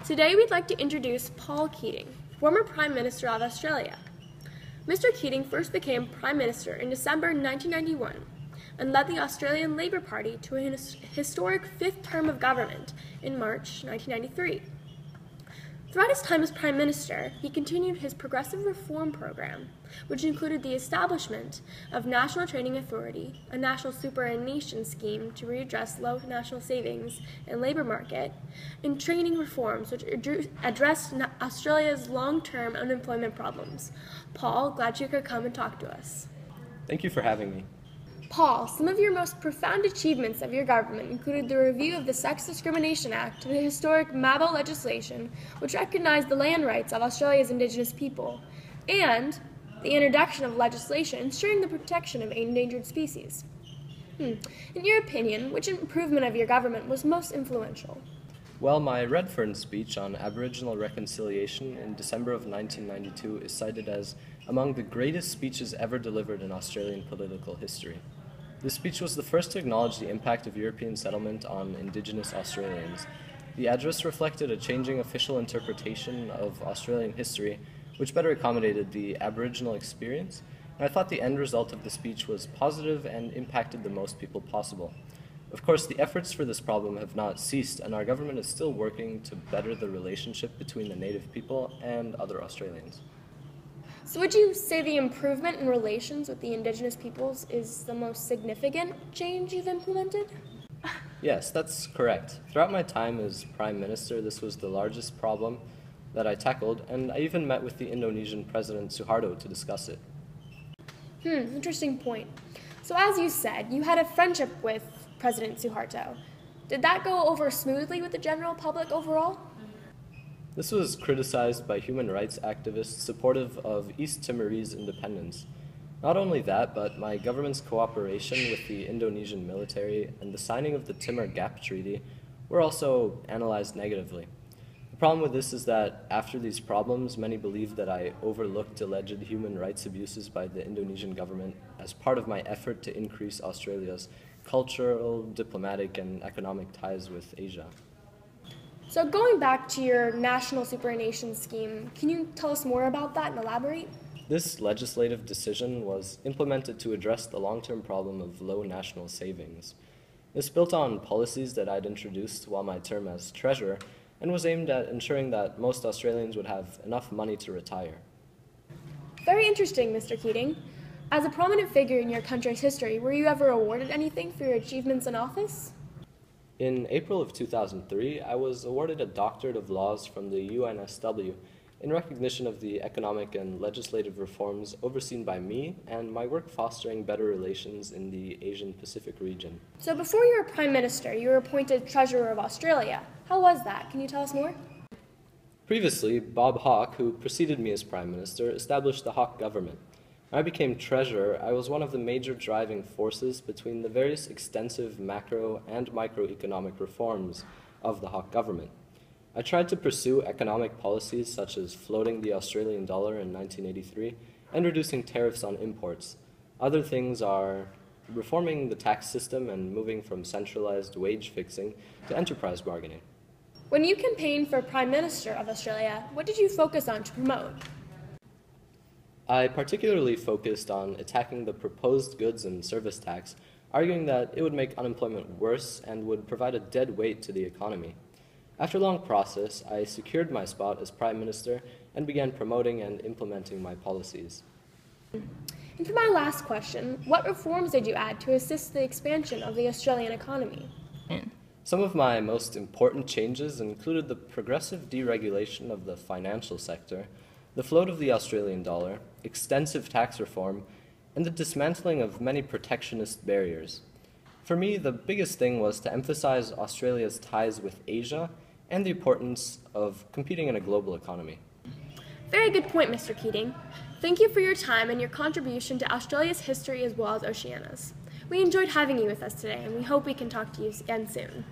Today we'd like to introduce Paul Keating, former Prime Minister of Australia. Mr. Keating first became Prime Minister in December 1991 and led the Australian Labor Party to a historic fifth term of government in March 1993. Throughout his time as Prime Minister, he continued his progressive reform program, which included the establishment of National Training Authority, a national superannuation scheme to readdress low national savings and labour market, and training reforms which addressed Australia's long-term unemployment problems. Paul, glad you could come and talk to us. Thank you for having me. Paul, some of your most profound achievements of your government included the review of the Sex Discrimination Act, the historic Mabo legislation, which recognized the land rights of Australia's Indigenous people, and the introduction of legislation ensuring the protection of endangered species. In your opinion, which improvement of your government was most influential? Well, my Redfern speech on Aboriginal reconciliation in December of 1992 is cited as among the greatest speeches ever delivered in Australian political history. This speech was the first to acknowledge the impact of European settlement on Indigenous Australians. The address reflected a changing official interpretation of Australian history, which better accommodated the Aboriginal experience, and I thought the end result of the speech was positive and impacted the most people possible. Of course, the efforts for this problem have not ceased, and our government is still working to better the relationship between the Native people and other Australians. So would you say the improvement in relations with the Indigenous peoples is the most significant change you've implemented? Yes, that's correct. Throughout my time as Prime Minister, this was the largest problem that I tackled, and I even met with the Indonesian President Suharto to discuss it. Interesting point. So as you said, you had a friendship with President Suharto. Did that go over smoothly with the general public overall? This was criticized by human rights activists supportive of East Timorese independence. Not only that, but my government's cooperation with the Indonesian military and the signing of the Timor Gap Treaty were also analyzed negatively. The problem with this is that after these problems, many believe that I overlooked alleged human rights abuses by the Indonesian government as part of my effort to increase Australia's cultural, diplomatic, and economic ties with Asia. So going back to your national superannuation scheme, can you tell us more about that and elaborate? This legislative decision was implemented to address the long-term problem of low national savings. This built on policies that I'd introduced while my term as Treasurer and was aimed at ensuring that most Australians would have enough money to retire. Very interesting, Mr. Keating. As a prominent figure in your country's history, were you ever awarded anything for your achievements in office? In April of 2003, I was awarded a Doctorate of Laws from the UNSW in recognition of the economic and legislative reforms overseen by me and my work fostering better relations in the Asian Pacific region. So before you were Prime Minister, you were appointed Treasurer of Australia. How was that? Can you tell us more? Previously, Bob Hawke, who preceded me as Prime Minister, established the Hawke government. When I became Treasurer, I was one of the major driving forces between the various extensive macro and microeconomic reforms of the Hawke government. I tried to pursue economic policies such as floating the Australian dollar in 1983 and reducing tariffs on imports. Other things are reforming the tax system and moving from centralized wage fixing to enterprise bargaining. When you campaigned for Prime Minister of Australia, what did you focus on to promote? I particularly focused on attacking the proposed goods and service tax, arguing that it would make unemployment worse and would provide a dead weight to the economy. After a long process, I secured my spot as Prime Minister and began promoting and implementing my policies. And for my last question, what reforms did you add to assist the expansion of the Australian economy? Some of my most important changes included the progressive deregulation of the financial sector, the float of the Australian dollar, extensive tax reform, and the dismantling of many protectionist barriers. For me, the biggest thing was to emphasize Australia's ties with Asia and the importance of competing in a global economy. Very good point, Mr. Keating. Thank you for your time and your contribution to Australia's history as well as Oceania's. We enjoyed having you with us today, and we hope we can talk to you again soon.